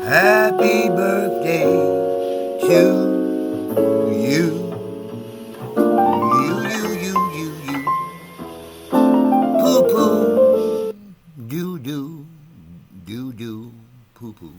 Happy birthday to you. You. Poo poo. Do do. Do do. Poo poo.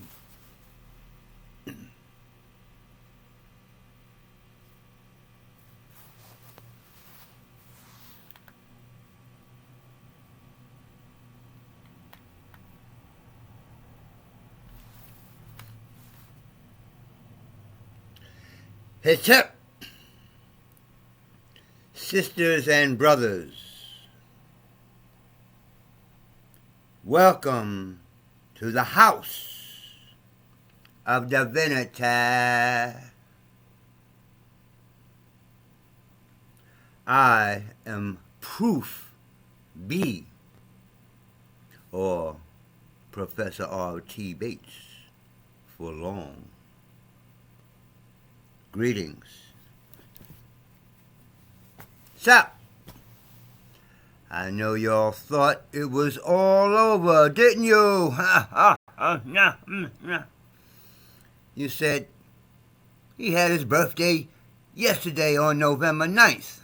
Hey, Chuck. Sisters and brothers, welcome to the house of divinity. I am Proof B, or Professor R.T. Bates for long. Greetings. So, I know y'all thought it was all over, didn't you? You said he had his birthday yesterday on November 9th.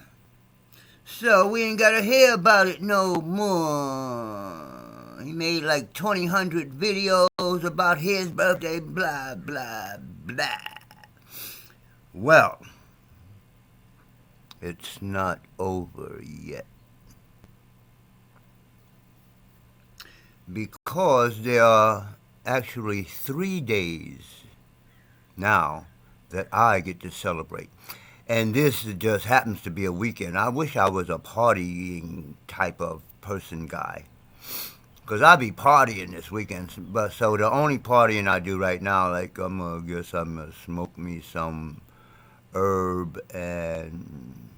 So we ain't gotta hear about it no more. He made like 200 videos about his birthday, blah, blah, blah. Well, it's not over yet. Because there are actually 3 days now that I get to celebrate. And this just happens to be a weekend. I wish I was a partying type of person guy. Because I be partying this weekend. But so the only partying I do right now, like I'm going to smoke me some herb and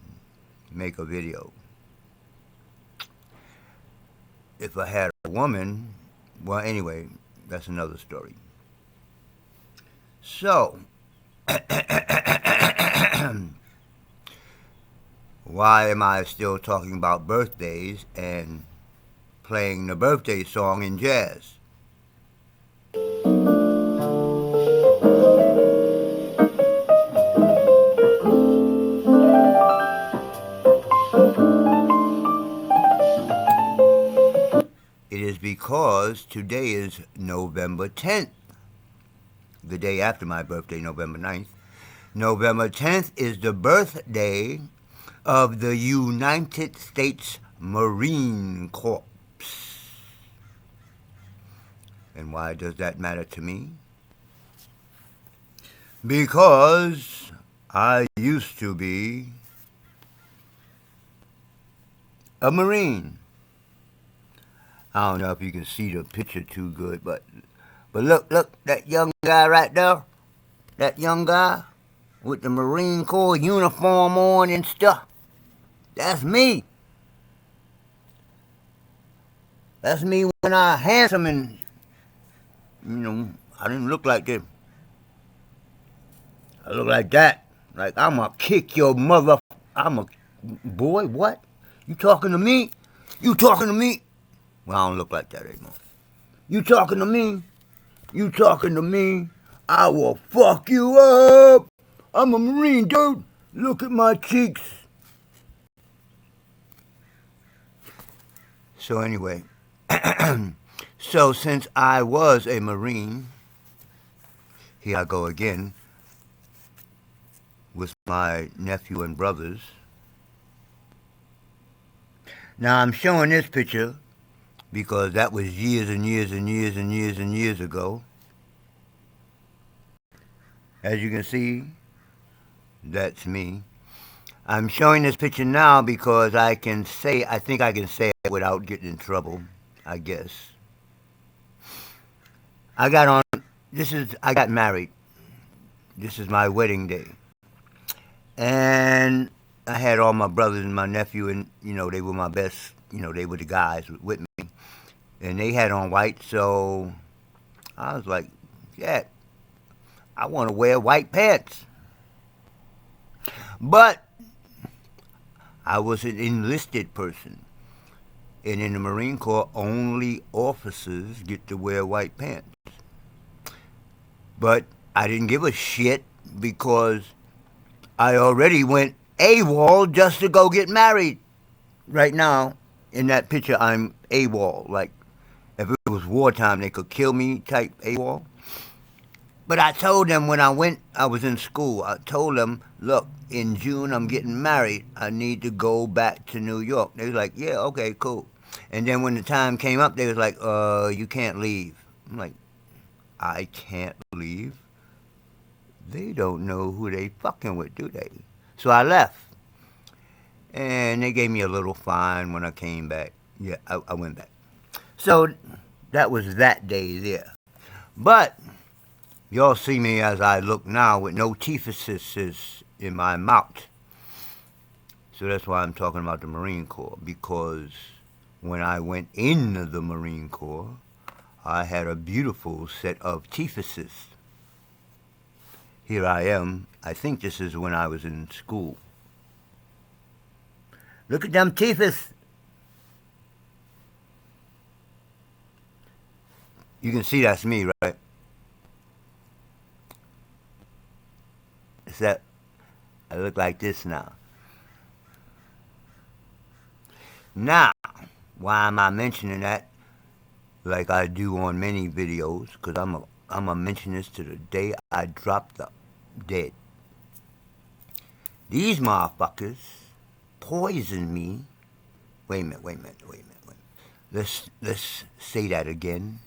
make a video. If I had a woman, well, anyway, that's another story. So, why am I still talking about birthdays and playing the birthday song in jazz? It is because today is November 10th, the day after my birthday, November 9th. November 10th is the birthday of the United States Marine Corps. And why does that matter to me? Because I used to be a Marine. I don't know if you can see the picture too good, but look, that young guy right there, that young guy with the Marine Corps uniform on and stuff, that's me. That's me when I handsome and, I didn't look like this. I look like that. Like I'ma kick your mother. Boy, what? You talking to me? You talking to me? Well, I don't look like that anymore. You talking to me? You talking to me? I will fuck you up. I'm a Marine, dude. Look at my cheeks. So anyway, so since I was a Marine, here I go again with my nephew and brothers. Now I'm showing this picture because that was years and years and years and years and years ago. As you can see, that's me. I'm showing this picture now because I think I can say it without getting in trouble, I guess. I got married. This is my wedding day. And I had all my brothers and my nephew, and, they were my best, they were the guys with me. And they had on white, so I was like, yeah, I want to wear white pants. But I was an enlisted person. And in the Marine Corps, only officers get to wear white pants. But I didn't give a shit because I already went AWOL just to go get married. Right now, in that picture, I'm AWOL. Like, if it was wartime, they could kill me type AWOL. But I told them when I was in school, I told them, look, in June I'm getting married. I need to go back to New York. They was like, yeah, okay, cool. And then when the time came up, they was like, you can't leave. I'm like, I can't leave? They don't know who they fucking with, do they? So I left. And they gave me a little fine when I came back. Yeah, I went back. So that was that day there. But y'all see me as I look now with no teethuses in my mouth. So that's why I'm talking about the Marine Corps. Because when I went in the Marine Corps, I had a beautiful set of teethuses. Here I am. I think this is when I was in school. Look at them teethus. You can see that's me, right? Except I look like this now. Now, why am I mentioning that like I do on many videos? Because I'm going to mention this to the day I drop the dead. These motherfuckers poisoned me. Wait a minute. Let's say that again.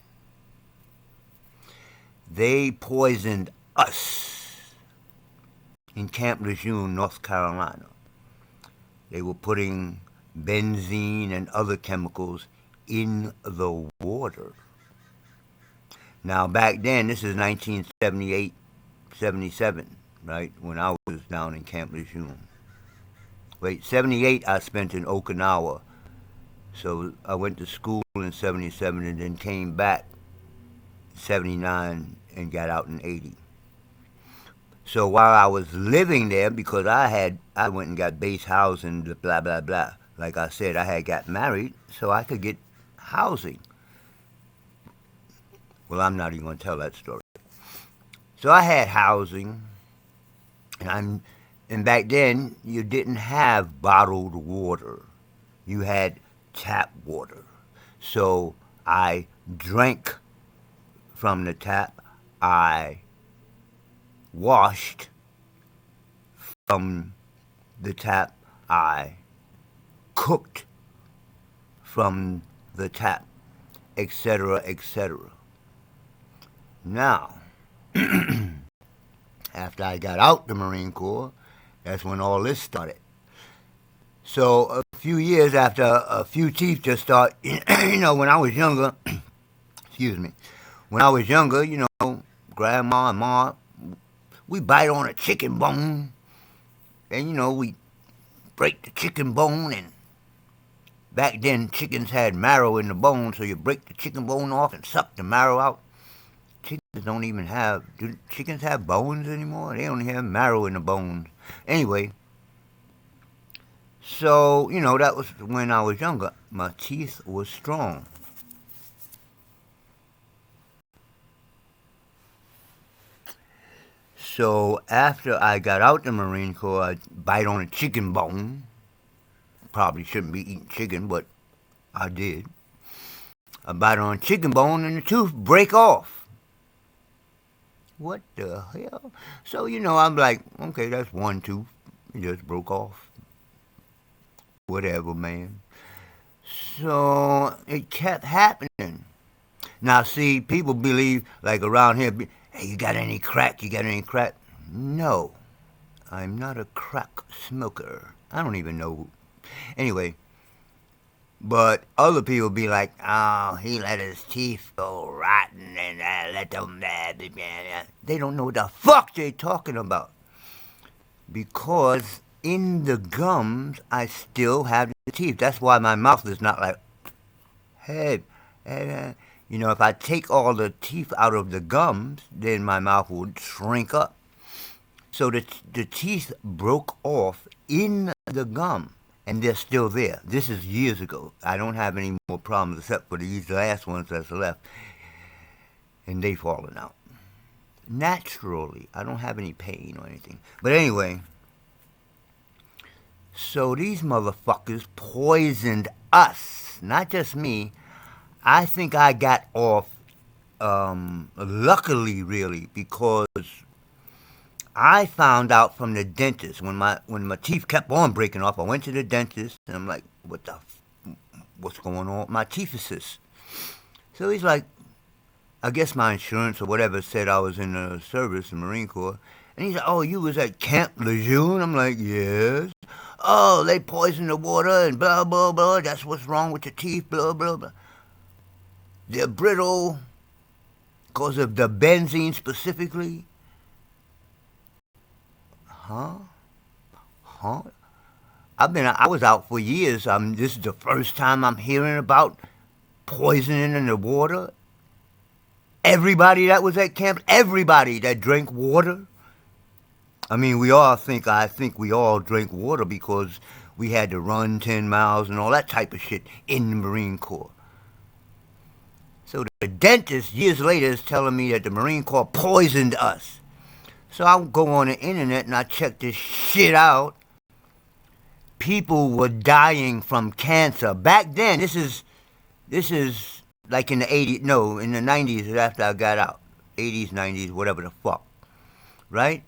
They poisoned us in Camp Lejeune, North Carolina. They were putting benzene and other chemicals in the water. Now, back then, this is 1978, 77, right, when I was down in Camp Lejeune. Wait, 78 I spent in Okinawa. So I went to school in 77 and then came back 79 and got out in 80. So while I was living there, because I went and got base housing, blah, blah, blah. Like I said, I had got married, so I could get housing. Well, I'm not even going to tell that story. So I had housing, and back then, you didn't have bottled water. You had tap water. So I drank from the tap. I washed from the tap. I cooked from the tap, etc., etc. Now, after I got out the Marine Corps, that's when all this started. So a few years after a few teeth just start, when I was younger, excuse me, when I was younger, grandma and ma, we bite on a chicken bone, and we break the chicken bone, and back then chickens had marrow in the bone, so you break the chicken bone off and suck the marrow out. Chickens don't even do chickens have bones anymore? They only have marrow in the bones. Anyway, so, that was when I was younger. My teeth were strong. So after I got out the Marine Corps, I bite on a chicken bone. Probably shouldn't be eating chicken, but I did. I bite on a chicken bone and the tooth break off. What the hell? So, I'm like, okay, that's one tooth. It just broke off. Whatever, man. So it kept happening. Now, see, people believe, like around here, hey, you got any crack? You got any crack? No, I'm not a crack smoker. I don't even know. Anyway, but other people be like, oh, he let his teeth go rotten and let them... They don't know what the fuck they're talking about. Because in the gums, I still have the teeth. That's why my mouth is not like, hey, if I take all the teeth out of the gums, then my mouth would shrink up. So the teeth broke off in the gum, and they're still there. This is years ago. I don't have any more problems except for these last ones that's left, and they fallen out. naturally. I don't have any pain or anything. But anyway, so these motherfuckers poisoned us, not just me. I think I got off, luckily, really, because I found out from the dentist when my teeth kept on breaking off. I went to the dentist and I'm like, what's going on with my teethuses? So he's like, I guess my insurance or whatever said I was in the service, the Marine Corps. And he's like, oh, you was at Camp Lejeune? I'm like, yes. Oh, they poisoned the water and blah, blah, blah. That's what's wrong with your teeth, blah, blah, blah. They're brittle because of the benzene specifically. Huh? Huh? I was out for years. This is the first time I'm hearing about poisoning in the water. Everybody that was at camp, everybody that drank water. I mean, I think we all drank water because we had to run 10 miles and all that type of shit in the Marine Corps. So the dentist years later is telling me that the Marine Corps poisoned us. So I go on the internet and I check this shit out. People were dying from cancer. Back then, this is like in the 80s, no, in the 90s after I got out. 80s, 90s, whatever the fuck. Right?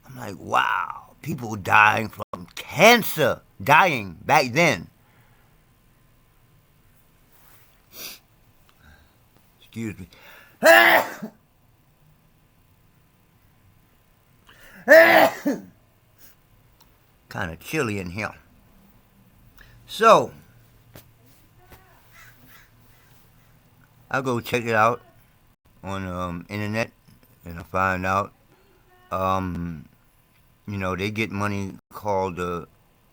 I'm like, wow, people dying from cancer. Dying back then. Excuse me. Kind of chilly in here. So, I go check it out on internet, and I find out, they get money called,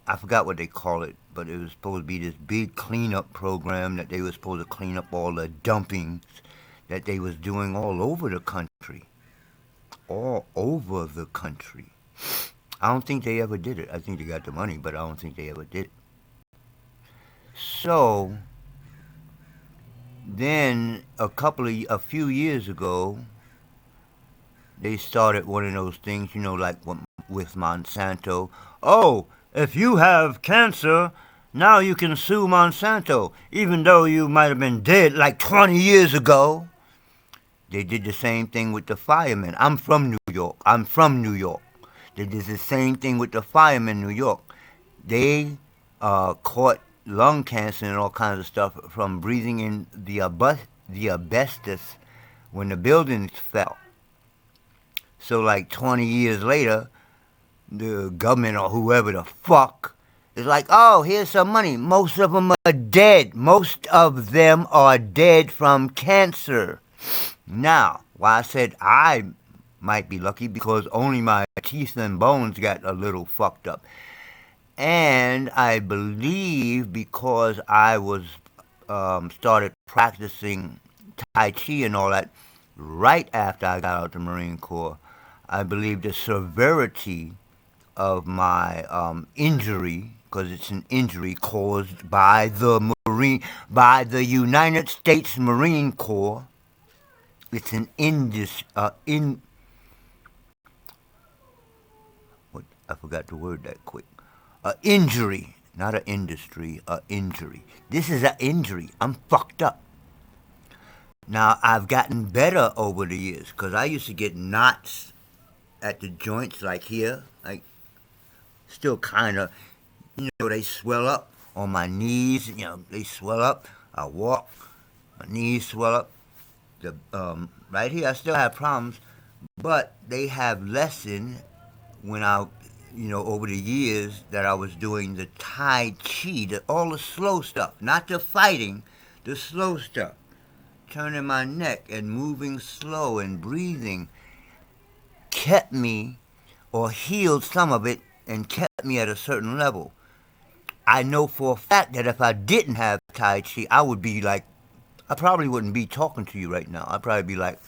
I forgot what they call it, but it was supposed to be this big cleanup program that they were supposed to clean up all the dumpings that they was doing all over the country. All over the country. I don't think they ever did it. I think they got the money, but I don't think they ever did it. So, then a few years ago, they started one of those things, like with Monsanto. Oh, if you have cancer, now you can sue Monsanto, even though you might have been dead like 20 years ago. They did the same thing with the firemen. I'm from New York. They did the same thing with the firemen in New York. They caught lung cancer and all kinds of stuff from breathing in the asbestos when the buildings fell. So like 20 years later, the government or whoever the fuck is like, oh, here's some money. Most of them are dead. Most of them are dead from cancer. Now, why I said I might be lucky because only my teeth and bones got a little fucked up. And I believe because I was started practicing Tai Chi and all that right after I got out of the Marine Corps, I believe the severity of my injury, because it's an injury caused by the United States Marine Corps. It's an I forgot the word that quick. Injury, not an industry, injury. This is an injury. I'm fucked up. Now, I've gotten better over the years, because I used to get knots at the joints, like here, like, still kind of, they swell up on my knees, they swell up. I walk, my knees swell up. Right here, I still have problems, but they have lessened when over the years that I was doing the Tai Chi, all the slow stuff, not the fighting, the slow stuff. Turning my neck and moving slow and breathing kept me, or healed some of it, and kept me at a certain level. I know for a fact that if I didn't have Tai Chi, I would be like, I probably wouldn't be talking to you right now. I'd probably be like,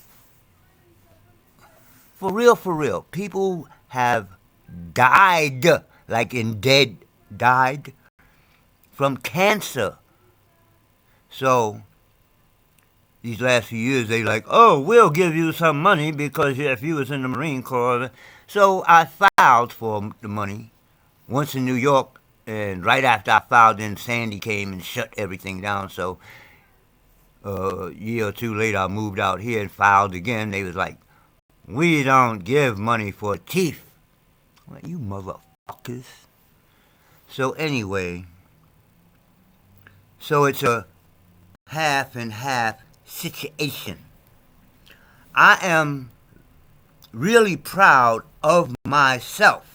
for real, people have died, like in dead, died from cancer. So, these last few years, they like, oh, we'll give you some money because if you was in the Marine Corps. So I filed for the money once in New York, and right after I filed, then Sandy came and shut everything down. So a year or two later, I moved out here and filed again. They was like, we don't give money for teeth. I'm like, you motherfuckers. So anyway, so it's a half and half situation. I am really proud of myself.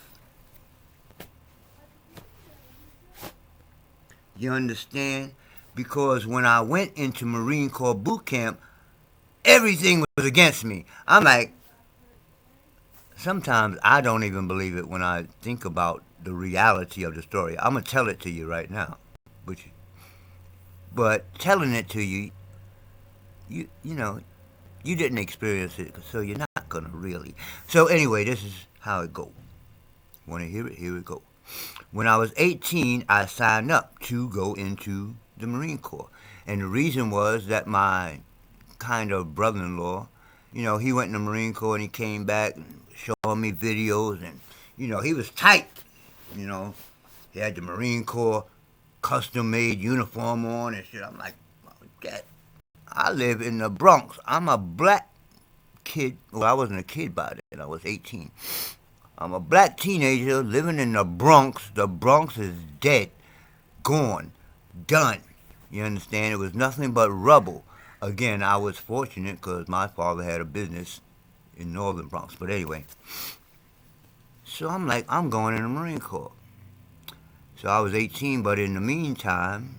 You understand? Because when I went into Marine Corps boot camp, everything was against me. I'm like, sometimes I don't even believe it when I think about the reality of the story. I'm gonna tell it to you right now, but telling it to you, you know, you didn't experience it, so you're not gonna really. So anyway, this is how it goes. Want to hear it? Here it goes. When I was 18, I signed up to go into the Marine Corps, and the reason was that my kind of brother-in-law, he went in the Marine Corps and he came back and showing me videos, and he was tight. You know, he had the Marine Corps custom-made uniform on and shit. I'm like, that. I live in the Bronx. I'm a black kid. Well, I wasn't a kid by then. I was 18. I'm a black teenager living in the Bronx. The Bronx is dead, gone, done. You understand? It was nothing but rubble. Again, I was fortunate because my father had a business in northern Bronx. But anyway, so I'm like, I'm going in the Marine Corps. So I was 18, but in the meantime,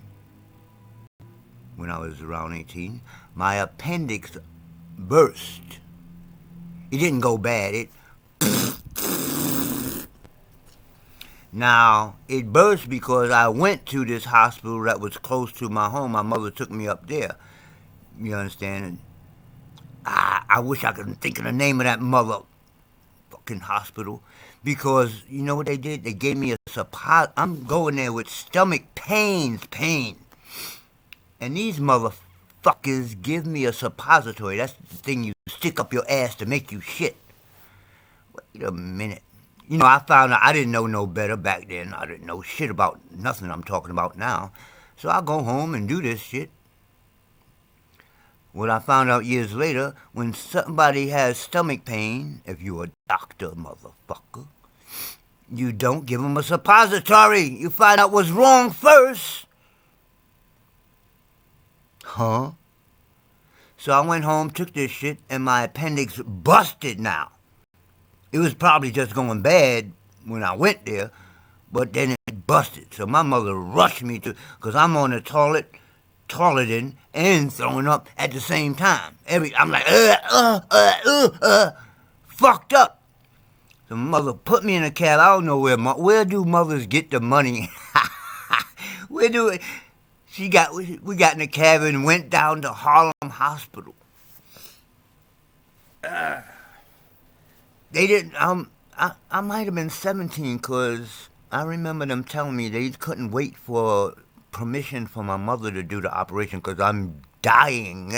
when I was around 18, my appendix burst. It didn't go bad. Now, it burst because I went to this hospital that was close to my home. My mother took me up there. You understand? And I wish I could think of the name of that motherfucking hospital. Because, you know what they did? They gave me a I'm going there with stomach pain. And these motherfuckers give me a suppository. That's the thing you stick up your ass to make you shit. Wait a minute. I found out I didn't know no better back then. I didn't know shit about nothing I'm talking about now. So I go home and do this shit. What I found out years later, when somebody has stomach pain, if you're a doctor, motherfucker, you don't give them a suppository. You find out what's wrong first. Huh? So I went home, took this shit, and my appendix busted now. It was probably just going bad when I went there, but then it busted. So my mother rushed me because I'm on the toileting and throwing up at the same time. I'm like, fucked up. So my mother put me in a cab. I don't know where do mothers get the money? Where do it? We got in a cab and went down to Harlem Hospital. They didn't. I might have been 17 because I remember them telling me they couldn't wait for permission for my mother to do the operation because I'm dying,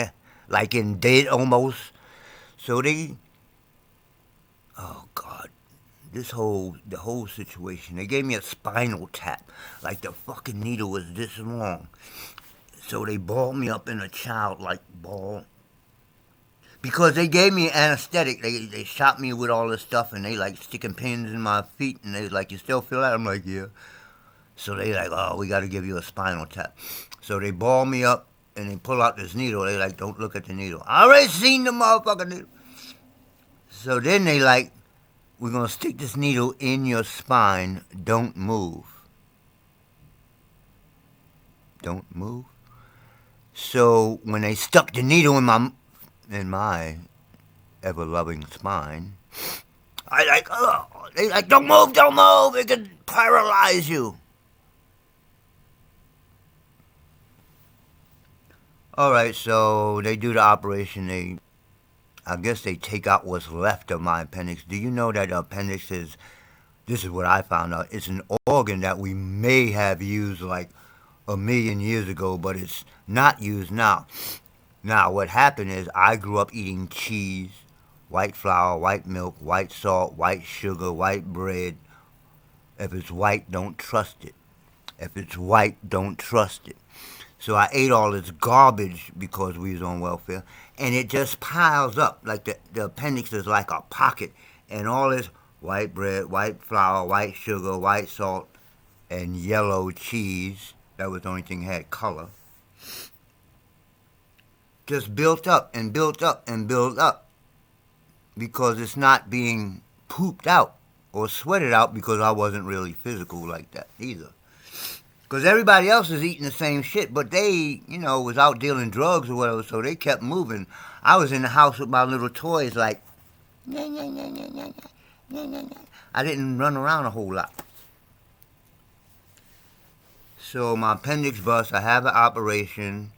like in dead almost. So oh God, the whole situation. They gave me a spinal tap, like the fucking needle was this long. So they balled me up in a childlike ball. Because they gave me anesthetic. They shot me with all this stuff and they like sticking pins in my feet and they like, you still feel that? I'm like, yeah. So they like, oh, we got to give you a spinal tap. So they ball me up and they pull out this needle. They like, don't look at the needle. I already seen the motherfucking needle. So then they like, we're going to stick this needle in your spine. Don't move. Don't move. So when they stuck the needle in my ever-loving spine, I like, oh, they like, don't move, it could paralyze you. All right, so they do the operation. I guess they take out what's left of my appendix. Do you know that the appendix this is what I found out, it's an organ that we may have used like a million years ago, but it's not used now. Now, what happened is I grew up eating cheese, white flour, white milk, white salt, white sugar, white bread. If it's white, don't trust it. If it's white, don't trust it. So I ate all this garbage because we was on welfare, and it just piles up. Like the appendix is like a pocket, and all this white bread, white flour, white sugar, white salt, and yellow cheese. That was the only thing that had color. Just built up and built up and built up because it's not being pooped out or sweated out because I wasn't really physical like that either. Because everybody else is eating the same shit, but they, was out dealing drugs or whatever, so they kept moving. I was in the house with my little toys like, nah, nah, nah, nah, nah, nah, nah, nah. I didn't run around a whole lot. So my appendix bust, I have an operation,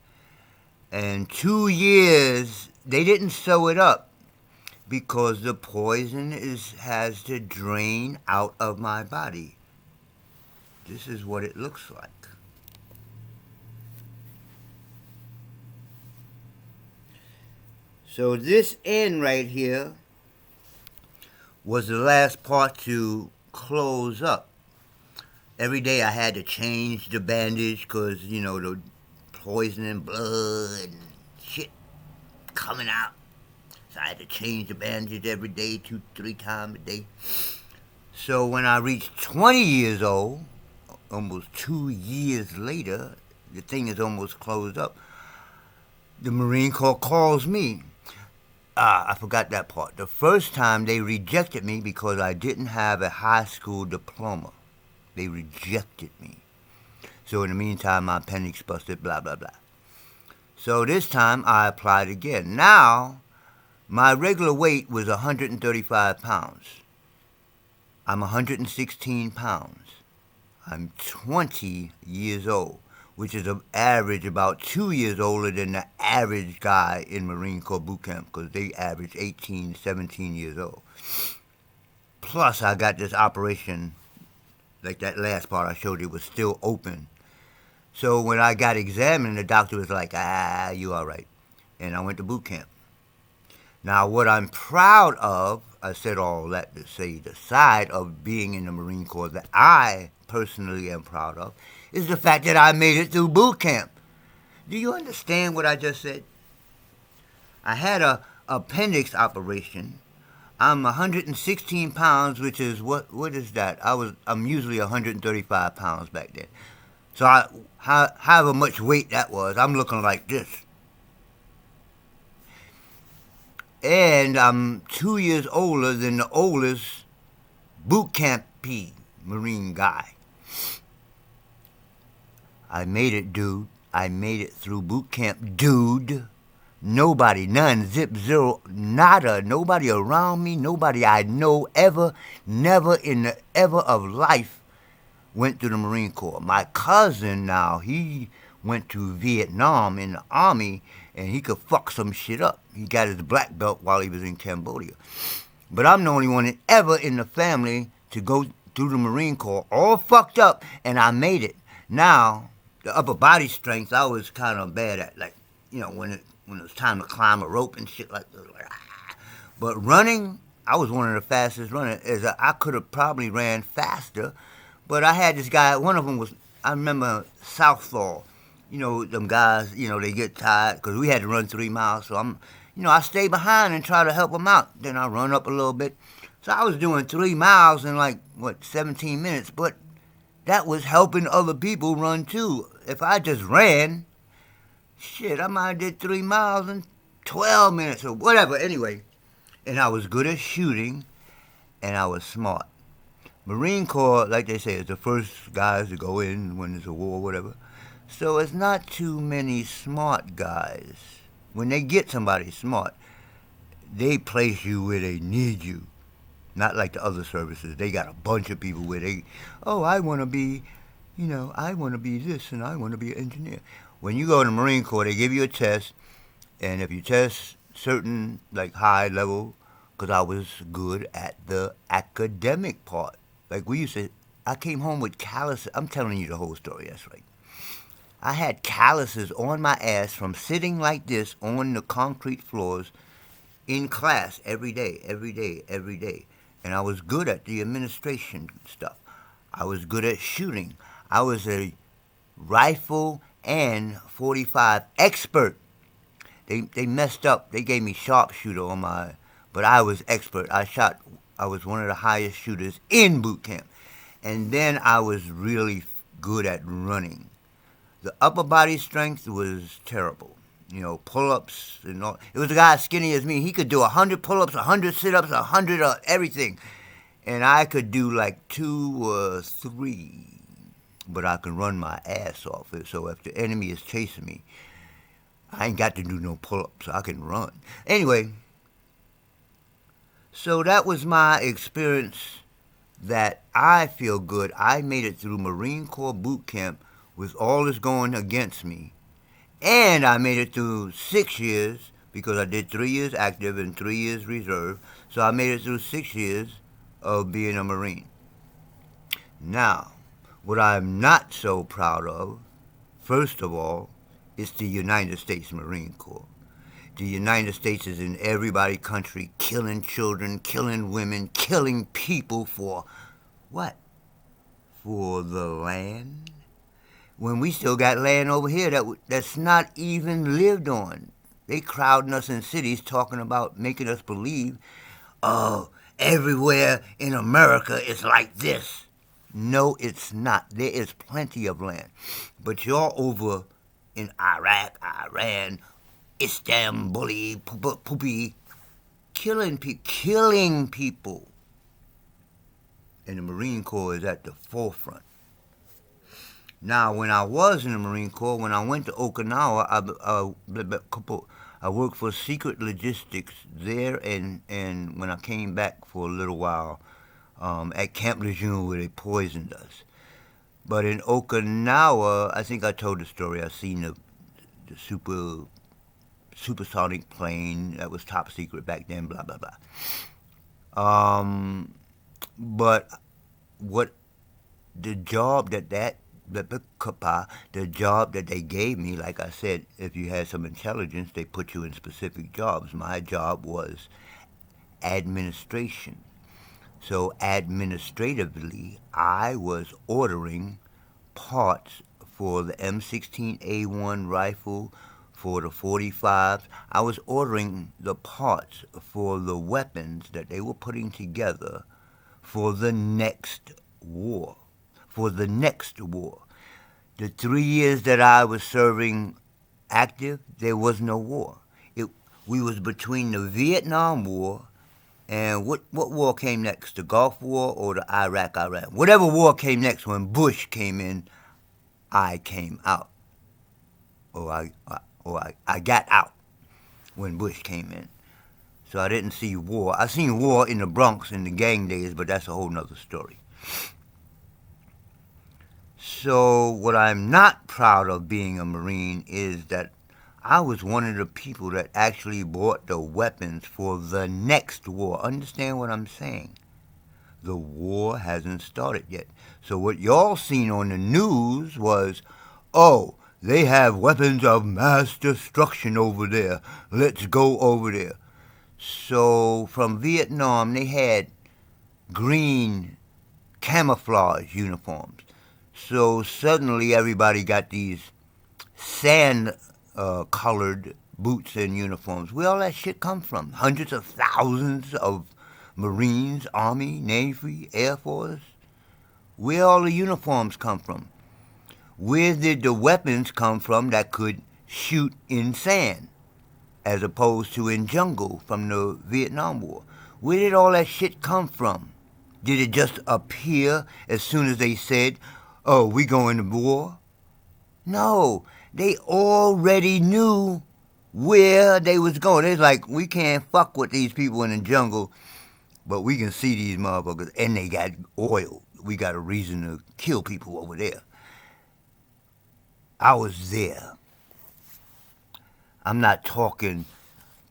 and 2 years, they didn't sew it up because the poison has to drain out of my body. This is what it looks like. So this end right here was the last part to close up. Every day I had to change the bandage because, the poison and blood and shit coming out. So I had to change the bandage every day, 2-3 times a day. So when I reached 20 years old, almost 2 years later, the thing is almost closed up. The Marine Corps calls me. I forgot that part. The first time they rejected me because I didn't have a high school diploma. They rejected me. So in the meantime, my appendix busted, blah, blah, blah. So this time I applied again. Now, my regular weight was 135 pounds. I'm 116 pounds. I'm 20 years old, which is an average about 2 years older than the average guy in Marine Corps boot camp because they average 18, 17 years old. Plus, I got this operation, like that last part I showed you, was still open. So when I got examined, the doctor was like, you all right. And I went to boot camp. Now, what I'm proud of, I said all that to say the side of being in the Marine Corps that I personally am proud of, is the fact that I made it through boot camp. Do you understand what I just said? I had a appendix operation. I'm 116 pounds, which is, what is that? I'm usually 135 pounds back then. So however much weight that was, I'm looking like this. And I'm 2 years older than the oldest boot campy Marine guy. I made it, dude. I made it through boot camp, dude. Nobody, none, zip, zero, nada, nobody around me, nobody I know ever, never in the ever of life went through the Marine Corps. My cousin now, he went to Vietnam in the Army, and he could fuck some shit up. He got his black belt while he was in Cambodia. But I'm the only one ever in the family to go through the Marine Corps, all fucked up, and I made it. Now, the upper body strength, I was kind of bad at, like, when it was time to climb a rope and shit like that. But running, I was one of the fastest runners. I could have probably ran faster, but I had this guy, one of them was, I remember Southlaw. Them guys, they get tired because we had to run 3 miles. So I stay behind and try to help them out. Then I run up a little bit. So I was doing 3 miles in 17 minutes. But that was helping other people run too. If I just ran, shit, I might have did 3 miles in 12 minutes or whatever. Anyway, and I was good at shooting and I was smart. Marine Corps, like they say, is the first guys to go in when there's a war or whatever. So it's not too many smart guys. When they get somebody smart, they place you where they need you. Not like the other services. They got a bunch of people where I want to be, I want to be this and I want to be an engineer. When you go to the Marine Corps, they give you a test, and if you test certain, high level, because I was good at the academic part. Like we used to, I came home with calluses. I'm telling you the whole story, that's right. I had calluses on my ass from sitting like this on the concrete floors in class every day, every day, every day. And I was good at the administration stuff. I was good at shooting. I was a rifle and 45 expert. They messed up. They gave me sharpshooter on my, but I was expert. I was one of the highest shooters in boot camp. And then I was really good at running. The upper body strength was terrible. You know, pull-ups and all. It was a guy as skinny as me. He could do 100 pull-ups, 100 sit-ups, 100 everything. And I could do like 2 or 3. But I can run my ass off. So if the enemy is chasing me, I ain't got to do no pull-ups. I can run. Anyway, so that was my experience that I feel good. I made it through Marine Corps boot camp with all this going against me. And I made it through 6 years because I did 3 years active and 3 years reserve. So I made it through 6 years of being a Marine. Now, what I'm not so proud of, first of all, is the United States Marine Corps. The United States is in everybody's country killing children, killing women, killing people for what? For the land? When we still got land over here that's not even lived on. They crowding us in cities talking about making us believe, oh, everywhere in America is like this. No, it's not. There is plenty of land. But you're over in Iraq, Iran, Istanbul, poopy, killing people. And the Marine Corps is at the forefront. Now, when I was in the Marine Corps, when I went to Okinawa, I worked for Secret Logistics there, and when I came back for a little while at Camp Lejeune where they poisoned us. But in Okinawa, I think I told the story. I seen the supersonic plane that was top secret back then. Blah blah blah. But what the job the job that they gave me, like I said, if you had some intelligence, they put you in specific jobs. My job was administration. So administratively, I was ordering parts for the M16A1 rifle, for the 45s. I was ordering the parts for the weapons that they were putting together for the next war. For the next war. The 3 years that I was serving active, there was no war. We was between the Vietnam War and what war came next? The Gulf War or the Iraq-Iran? Whatever war came next when Bush came in, I came out. I got out when Bush came in. So I didn't see war. I seen war in the Bronx in the gang days, but that's a whole nother story. So what I'm not proud of being a Marine is that I was one of the people that actually bought the weapons for the next war. Understand what I'm saying? The war hasn't started yet. So what y'all seen on the news was, oh, they have weapons of mass destruction over there. Let's go over there. So from Vietnam, they had green camouflage uniforms. So suddenly everybody got these sand-colored boots and uniforms. Where all that shit come from? Hundreds of thousands of Marines, Army, Navy, Air Force. Where all the uniforms come from? Where did the weapons come from that could shoot in sand as opposed to in jungle from the Vietnam War? Where did all that shit come from? Did it just appear as soon as they said, oh, we going to war? No, they already knew where they was going. It's like, we can't fuck with these people in the jungle, but we can see these motherfuckers, and they got oil. We got a reason to kill people over there. I was there. I'm not talking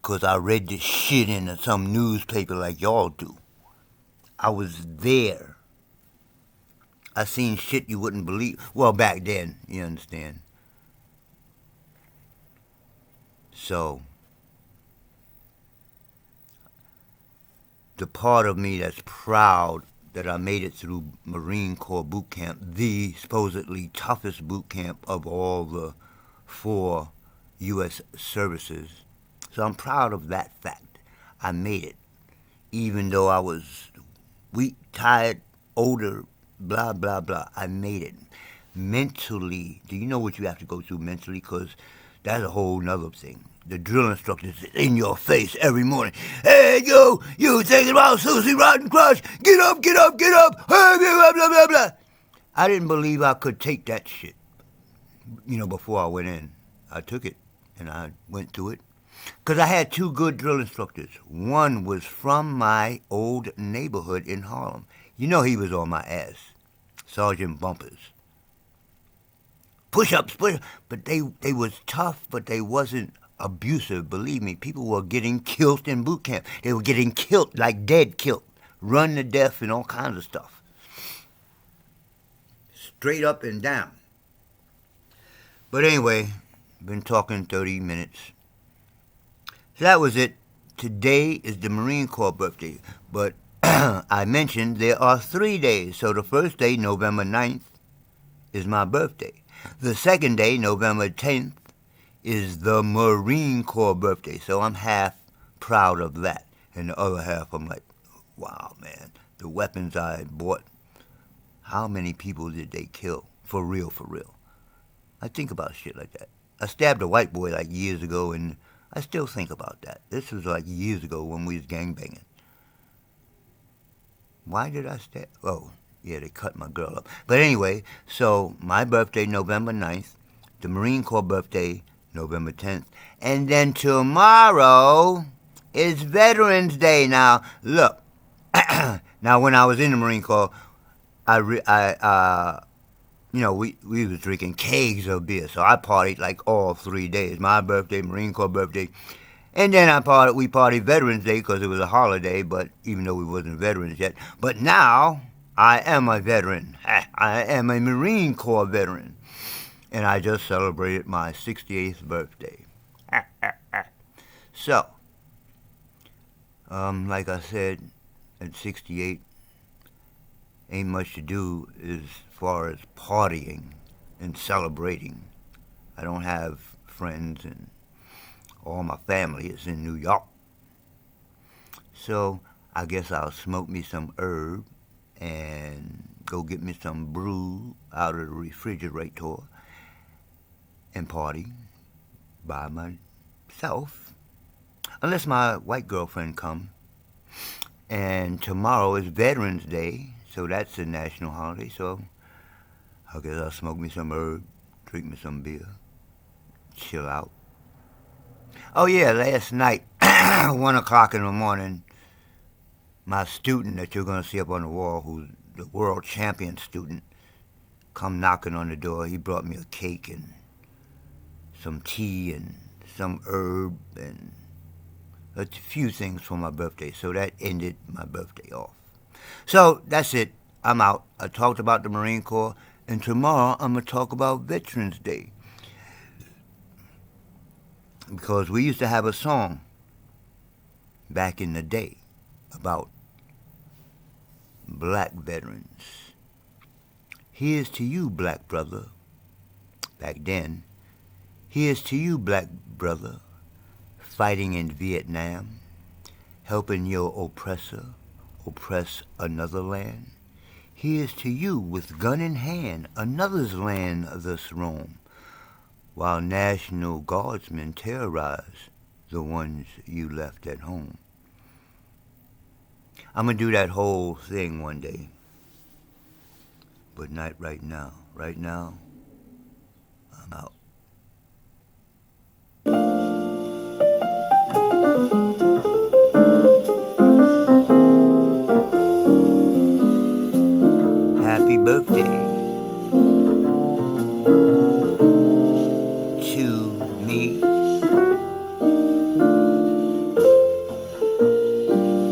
because I read this shit in some newspaper like y'all do. I was there. I seen shit you wouldn't believe. Well, back then, you understand. So the part of me that's proud that I made it through Marine Corps boot camp, the supposedly toughest boot camp of all the 4 U.S. services. So I'm proud of that fact. I made it, even though I was weak, tired, older, blah, blah, blah. I made it. Mentally, do you know what you have to go through mentally? Because that's a whole nother thing. The drill instructors in your face every morning. Hey, you thinking about Susie Rotten Crotch? Get up, get up, get up. Blah, blah, blah, blah, blah. I didn't believe I could take that shit, before I went in. I took it, and I went through it. Because I had 2 good drill instructors. One was from my old neighborhood in Harlem. You know he was on my ass. Sergeant Bumpers. Push-ups, push-ups. But they was tough, but they wasn't abusive. Believe me, people were getting killed in boot camp. They were getting killed, like dead killed. Run to death and all kinds of stuff. Straight up and down. But anyway, been talking 30 minutes. So that was it. Today is the Marine Corps birthday. But I mentioned there are 3 days. So the first day, November 9th, is my birthday. The second day, November 10th, is the Marine Corps birthday. So I'm half proud of that. And the other half, I'm like, wow, man. The weapons I bought, how many people did they kill? For real, for real. I think about shit like that. I stabbed a white boy like years ago, and I still think about that. This was like years ago when we was gangbanging. Why did I stab? Oh, yeah, they cut my girl up. But anyway, so my birthday, November 9th. The Marine Corps birthday, November 10th. And then tomorrow is Veterans Day. Now, look. Now, when I was in the Marine Corps, we was drinking kegs of beer. So I partied like all 3 days. My birthday, Marine Corps birthday. And then we partied Veterans Day because it was a holiday, but even though we wasn't veterans yet. But now, I am a veteran. I am a Marine Corps veteran. And I just celebrated my 68th birthday. So, like I said, at 68, ain't much to do as far as partying and celebrating. I don't have friends, and all my family is in New York. So I guess I'll smoke me some herb and go get me some brew out of the refrigerator and party by myself. Unless my white girlfriend come. And tomorrow is Veterans Day, so that's a national holiday. So I guess I'll smoke me some herb, drink me some beer, chill out. Oh yeah, last night, 1 o'clock in the morning, my student that you're going to see up on the wall, who's the world champion student, come knocking on the door. He brought me a cake and some tea and some herb and a few things for my birthday. So that ended my birthday off. So that's it. I'm out. I talked about the Marine Corps, and tomorrow I'm going to talk about Veterans Day. Because we used to have a song back in the day about black veterans. Here's to you, black brother. Back then, here's to you, black brother, fighting in Vietnam, helping your oppressor oppress another land. Here's to you, with gun in hand, another's land thus roam, while National Guardsmen terrorize the ones you left at home. I'm going to do that whole thing one day, but not right now. Right now, I'm out. Happy birthday to me,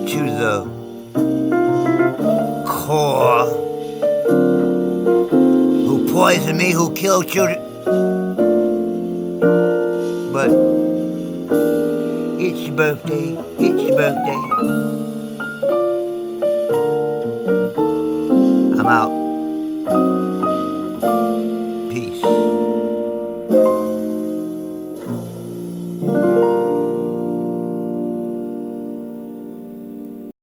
to the Corps, who poisoned me, who killed children. But It's your birthday. It's your birthday.